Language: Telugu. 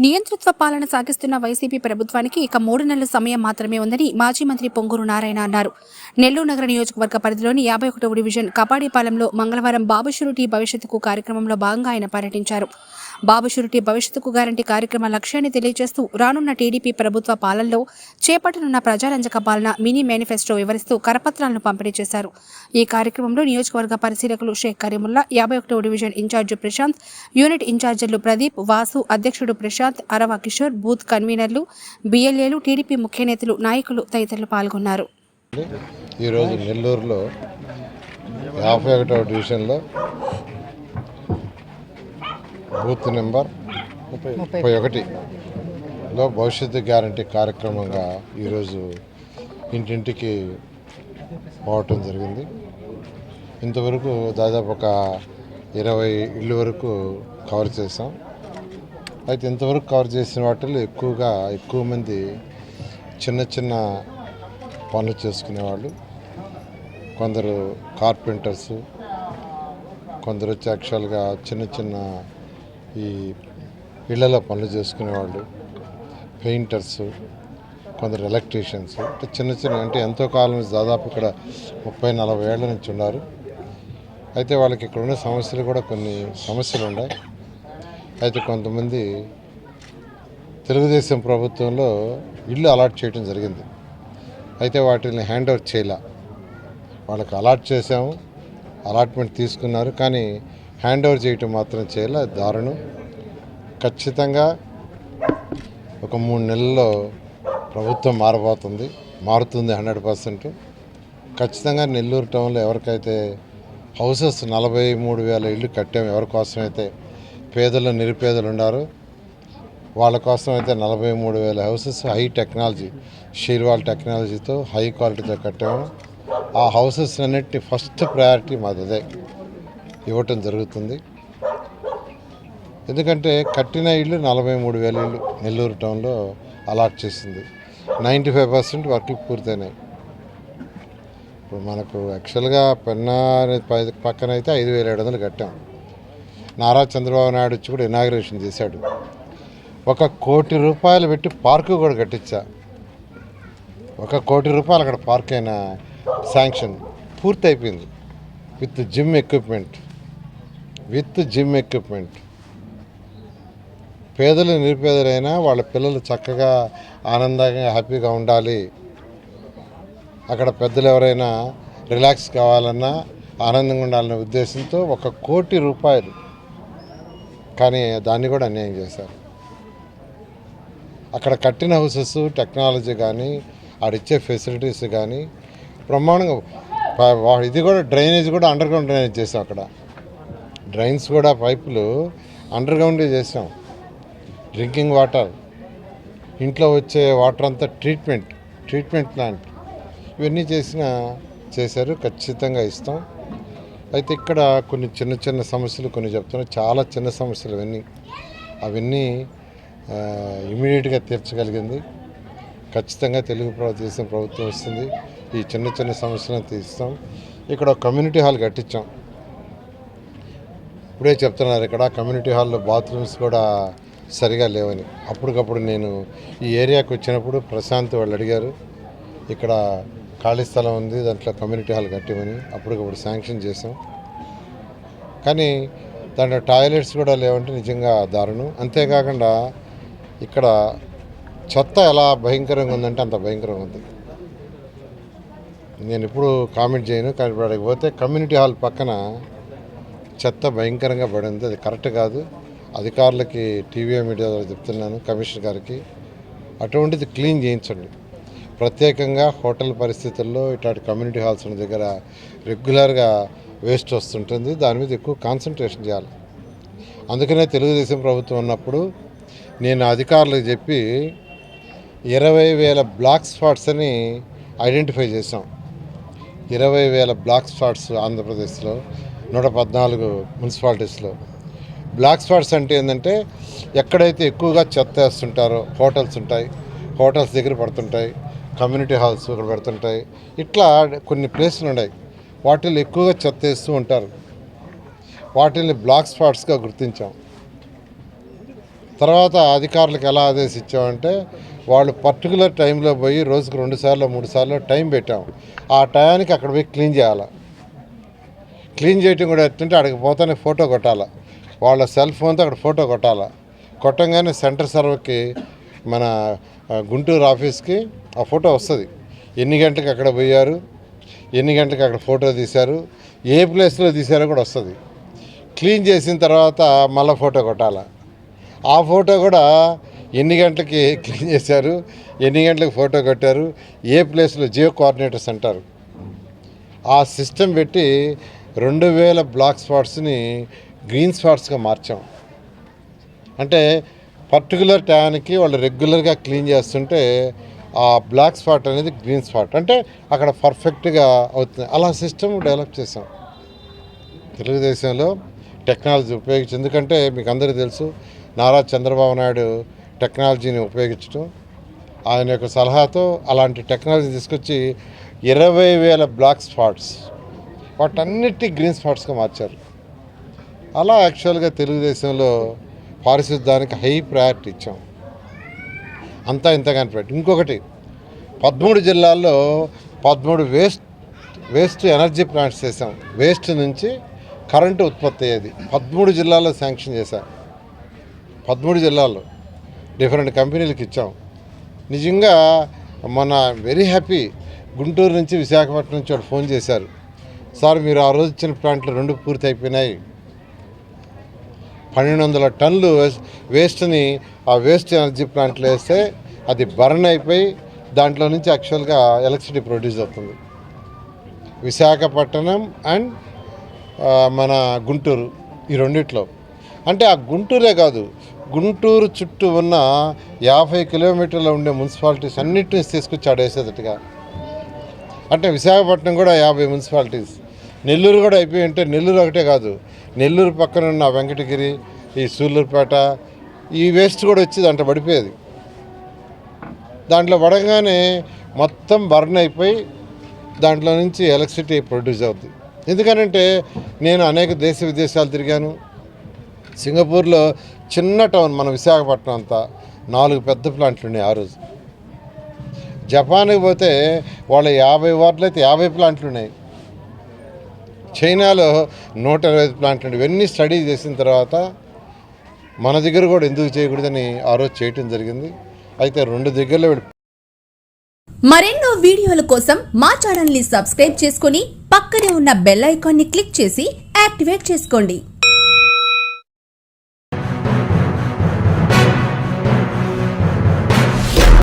నియంతృత్వ పాలన సాగిస్తున్న వైసీపీ ప్రభుత్వానికి ఇక 3 నెలల సమయం మాత్రమే ఉందని మాజీ మంత్రి పొంగూరు నారాయణ అన్నారు. నెల్లూరు నగర నియోజకవర్గ పరిధిలోని 51వ డివిజన్ కపాడిపాలెంలో మంగళవారం బాబు షూరిటీ భవిష్యత్తుకు కార్యక్రమంలో భాగంగా ఆయన పర్యటించారు. బాబు షూరిటీ భవిష్యత్తుకు గ్యారంటీ కార్యక్రమ లక్ష్యాన్ని తెలియజేస్తూ రానున్న టీడీపీ ప్రభుత్వ పాలనలో చేపట్టనున్న ప్రజారంజక పాలన మినీ మేనిఫెస్టో వివరిస్తూ కరపత్రాలను పంపిణీ చేశారు. ఈ కార్యక్రమంలో నియోజకవర్గ పరిశీలకులు షేక్ కరీముల్లా, 51వ డివిజన్ ఇన్ఛార్జి ప్రశాంత్, యూనిట్ ఇన్ఛార్జీలు ప్రదీప్, వాసు, అధ్యక్షుడు ప్రశాంత్, అరవ కిషోర్, బూత్ కన్వీనర్లు, బిఎల్ఏలు, టీడీపీ ముఖ్య నేతలు, నాయకులు తదితరులు పాల్గొన్నారు. ఈరోజు నెల్లూరులో 51వ డివిజన్లో బూత్ నెంబర్ 31లో భవిష్యత్తు గ్యారంటీ కార్యక్రమంగా ఈరోజు ఇంటింటికి పోవటం జరిగింది. ఇంతవరకు దాదాపు ఒక 20 ఇళ్ళు వరకు కవర్ చేసాం. అయితే ఇంతవరకు కవర్ చేసిన వాటిల్లో ఎక్కువ మంది చిన్న చిన్న పనులు చేసుకునేవాళ్ళు, కొందరు కార్పెంటర్సు, కొందరు వచ్చి యాక్చువల్గా చిన్న ఈ ఇళ్లలో పనులు చేసుకునేవాళ్ళు, పెయింటర్సు, కొందరు ఎలక్ట్రీషియన్స్, చిన్న అంటే ఎంతో కాలం నుంచి దాదాపు ఇక్కడ 30-40 ఏళ్ల నుంచి ఉన్నారు. అయితే వాళ్ళకి ఇక్కడ ఉన్న సమస్యలు కూడా కొన్ని సమస్యలు ఉన్నాయి. అయితే కొంతమంది తెలుగుదేశం ప్రభుత్వంలో ఇల్లు అలాట్ చేయడం జరిగింది. అయితే వాటిని హ్యాండ్ ఓవర్ చేయలే. వాళ్ళకి అలాట్ చేసాము, అలాట్మెంట్ తీసుకున్నారు, కానీ హ్యాండ్ ఓవర్ చేయటం మాత్రం చేయలే. దారుణం. ఖచ్చితంగా ఒక 3 నెలల్లో ప్రభుత్వం మారుతుంది 100%. ఖచ్చితంగా నెల్లూరు టౌన్లో ఎవరికైతే హౌసెస్ 43,000 ఇళ్ళు కట్టాము, ఎవరికోసమైతే పేదలు నిరుపేదలు ఉన్నారు వాళ్ళ కోసం అయితే 43,000 హౌసెస్ హై టెక్నాలజీ, షీర్వాల్ టెక్నాలజీతో హై క్వాలిటీతో కట్టాము. ఆ హౌసెస్ అన్నిటిని ఫస్ట్ ప్రయారిటీ మాది అదే ఇవ్వటం జరుగుతుంది. ఎందుకంటే కట్టిన ఇళ్ళు 43,000 ఇళ్ళు నెల్లూరు టౌన్లో అలాట్ చేసింది. 95% వర్క్లు పూర్తయినాయి. ఇప్పుడు మనకు యాక్చువల్గా పెన్నా పక్కన అయితే 5,700 కట్టాం. నారా చంద్రబాబు నాయుడు వచ్చి కూడా ఇనాగ్రేషన్ చేశాడు. 1 కోటి రూపాయలు పెట్టి పార్కు కూడా కట్టించా. 1 కోటి రూపాయలు అక్కడ పార్క్ అయిన శాంక్షన్ పూర్తి అయిపోయింది విత్ జిమ్ ఎక్విప్మెంట్. పేదలు నిరుపేదలైనా వాళ్ళ పిల్లలు చక్కగా ఆనందంగా హ్యాపీగా ఉండాలి, అక్కడ పెద్దలు ఎవరైనా రిలాక్స్ కావాలన్నా ఆనందంగా ఉండాలనే ఉద్దేశంతో 1 కోటి రూపాయలు, కానీ దాన్ని కూడా అన్యాయం చేశారు. అక్కడ కట్టిన హౌసెస్ టెక్నాలజీ కానీ ఆడిచ్చే ఫెసిలిటీస్ కానీ బ్రహ్మాండంగా, ఇది కూడా డ్రైనేజ్ కూడా అండర్ గ్రౌండ్ డ్రైనేజ్ చేసాం. అక్కడ డ్రైన్స్ కూడా పైపులు అండర్ గ్రౌండే చేసాం. డ్రింకింగ్ వాటర్, ఇంట్లో వచ్చే వాటర్ అంతా ట్రీట్మెంట్ ప్లాంట్, ఇవన్నీ చేశారు. ఖచ్చితంగా ఇస్తాం. అయితే ఇక్కడ కొన్ని చిన్న సమస్యలు కొన్ని చెప్తున్నాం, చాలా చిన్న సమస్యలు అవన్నీ ఇమీడియట్గా తీర్చగలిగింది. ఖచ్చితంగా తెలుగుదేశం ప్రభుత్వం వస్తుంది, ఈ చిన్న సమస్యలను తీస్తాం. ఇక్కడ కమ్యూనిటీ హాల్ కట్టించాం. ఇప్పుడే చెప్తున్నారు, ఇక్కడ కమ్యూనిటీ హాల్లో బాత్రూమ్స్ కూడా సరిగా లేవని. అప్పటికప్పుడు నేను ఈ ఏరియాకి వచ్చినప్పుడు ప్రశాంత్ వాళ్ళు అడిగారు, ఇక్కడ ఖాళీ స్థలం ఉంది, దాంట్లో కమ్యూనిటీ హాల్ కట్టిమని. అప్పటికప్పుడు శాంక్షన్ చేసాం. కానీ దాంట్లో టాయిలెట్స్ కూడా లేవంటే నిజంగా దారుణం. అంతేకాకుండా ఇక్కడ చెత్త ఎలా భయంకరంగా ఉందంటే అంత భయంకరంగా ఉంది. నేను ఇప్పుడు కామెంట్ చేయను, కానీ ఇక్కడికి పోతే కమ్యూనిటీ హాల్ పక్కన చెత్త భయంకరంగా పడింది. అది కరెక్ట్ కాదు. అధికారులకి టీవీ మీడియా ద్వారా చెప్తున్నాను, కమిషనర్ గారికి అటువంటిది క్లీన్ చేయించండి. ప్రత్యేకంగా హోటల్ పరిస్థితుల్లో ఇట్లాంటి కమ్యూనిటీ హాల్స్ ఉన్న దగ్గర రెగ్యులర్గా వేస్ట్ వస్తుంటుంది, దాని మీద ఎక్కువ కాన్సన్ట్రేషన్ చేయాలి. అందుకనే తెలుగుదేశం ప్రభుత్వం ఉన్నప్పుడు నేను అధికారులకు చెప్పి 20,000 బ్లాక్ స్పాట్స్ అని ఐడెంటిఫై చేసాం. 20,000 బ్లాక్ స్పాట్స్ ఆంధ్రప్రదేశ్లో 114 మున్సిపాలిటీస్లో. బ్లాక్ స్పాట్స్ అంటే ఏంటంటే ఎక్కడైతే ఎక్కువగా చెత్త వేస్తుంటారో హోటల్స్ ఉంటాయి, హోటల్స్ దగ్గర పడుతుంటాయి, కమ్యూనిటీ హాల్స్ ఇక్కడ పెడుతుంటాయి, ఇట్లా కొన్ని ప్లేసులు ఉన్నాయి. వాటిల్లో ఎక్కువగా చెత్త వేస్తూ ఉంటారు. వాటిని బ్లాక్ స్పాట్స్గా గుర్తించాం. తర్వాత అధికారులకు ఎలా ఆదేశించామంటే వాళ్ళు పర్టికులర్ టైంలో పోయి రోజుకు 2 సార్లు 3 సార్లు టైం పెట్టాం. ఆ టయానికి అక్కడ పోయి క్లీన్ చేయాలి. క్లీన్ చేయటం కూడా ఎత్తుంటే అక్కడికి పోతానే ఫోటో కొట్టాలి. వాళ్ళ సెల్ ఫోన్తో అక్కడ ఫోటో కొట్టాలి. కొట్టంగానే సెంటర్ సర్వర్కి మన గుంటూరు ఆఫీస్కి ఆ ఫోటో వస్తుంది. ఎన్ని గంటలకు అక్కడ పోయారు, ఎన్ని గంటలకు అక్కడ ఫోటో తీశారు, ఏ ప్లేస్లో తీశారో కూడా వస్తుంది. క్లీన్ చేసిన తర్వాత మళ్ళీ ఫోటో కొట్టాలి. ఆ ఫోటో కూడా ఎన్ని గంటలకి క్లీన్ చేశారు, ఎన్ని గంటలకు ఫోటో కొట్టారు, ఏ ప్లేస్లో జియో కోఆర్డినేటర్స్ అంటారు. ఆ సిస్టమ్ పెట్టి 2000 బ్లాక్ స్పాట్స్ని గ్రీన్ స్పాట్స్గా మార్చాం. అంటే పర్టికులర్ టయానికి వాళ్ళు రెగ్యులర్గా క్లీన్ చేస్తుంటే ఆ బ్లాక్ స్పాట్ అనేది గ్రీన్ స్పాట్ అంటే అక్కడ పర్ఫెక్ట్గా అవుతుంది. అలా సిస్టమ్ డెవలప్ చేసాం తెలుగుదేశంలో టెక్నాలజీ ఉపయోగించి. ఎందుకంటే మీకు అందరికీ తెలుసు నారా చంద్రబాబు నాయుడు టెక్నాలజీని ఉపయోగించడం, ఆయన యొక్క సలహాతో అలాంటి టెక్నాలజీ తీసుకొచ్చి 20,000 బ్లాక్ స్పాట్స్ వాటన్నిటి గ్రీన్ స్పాట్స్గా మార్చారు. అలా యాక్చువల్గా తెలుగుదేశంలో పారిశుద్ధ్యానికి హై ప్రయారిటీ ఇచ్చాం. అంతా ఇంత కనిపెట్టి ఇంకొకటి 13 జిల్లాల్లో 13 వేస్ట్ ఎనర్జీ ప్లాంట్స్ చేసాం. వేస్ట్ నుంచి కరెంటు ఉత్పత్తి అయ్యేది 13 జిల్లాల్లో శాంక్షన్ చేశాం. 13 జిల్లాల్లో డిఫరెంట్ కంపెనీలకు ఇచ్చాం. నిజంగా మన వెరీ హ్యాపీ. గుంటూరు నుంచి విశాఖపట్నం నుంచి వాళ్ళు ఫోన్ చేశారు, సార్ మీరు ఆ రోజు ఇచ్చిన ప్లాంట్లు 2 పూర్తి అయిపోయినాయి. 1200 టన్నులు వేస్ట్ని ఆ వేస్ట్ ఎనర్జీ ప్లాంట్లో వేస్తే అది బర్న్ అయిపోయి దాంట్లో నుంచి యాక్చువల్గా ఎలక్ట్రిసిటీ ప్రొడ్యూస్ అవుతుంది. విశాఖపట్నం అండ్ మన గుంటూరు ఈ రెండిట్లో. అంటే ఆ గుంటూరే కాదు, గుంటూరు చుట్టూ ఉన్న 50 కిలోమీటర్లో ఉండే మున్సిపాలిటీస్ అన్నిటిని తీసుకొచ్చి ఆడేసేటట్టుగా. అంటే విశాఖపట్నం కూడా 50 మున్సిపాలిటీస్, నెల్లూరు కూడా అయిపోయి ఉంటే నెల్లూరు ఒకటే కాదు, నెల్లూరు పక్కన ఉన్న వెంకటగిరి, ఈ సూళ్ళూరుపేట, ఈ వేస్ట్ కూడా వచ్చి దాంట్లో పడిపోయేది. దాంట్లో పడగానే మొత్తం బర్న్ అయిపోయి దాంట్లో నుంచి ఎలక్ట్రిసిటీ ప్రొడ్యూస్ అవుతుంది. ఎందుకనంటే నేను అనేక దేశ విదేశాలు తిరిగాను. సింగపూర్లో చిన్న టౌన్ మన విశాఖపట్నం అంతా 4 పెద్ద ప్లాంట్లు ఉన్నాయి ఆ రోజు. జపాన్కి పోతే వాళ్ళ 50 వార్డులు అయితే 50 ప్లాంట్లు ఉన్నాయి. చైనాలో 125 ప్లాంట్లు ఉన్నాయి. ఇవన్నీ స్టడీ చేసిన తర్వాత మన దగ్గర కూడా ఎందుకు చేయకూడదని ఆ రోజు చేయటం జరిగింది. అయితే 2 దగ్గరలో మరెన్నో వీడియోల కోసం మా ఛానల్ ని సబ్స్క్రైబ్ చేసుకుని పక్కనే ఉన్న బెల్ ఐకాన్ ని క్లిక్ చేసి యాక్టివేట్ చేసుకోండి.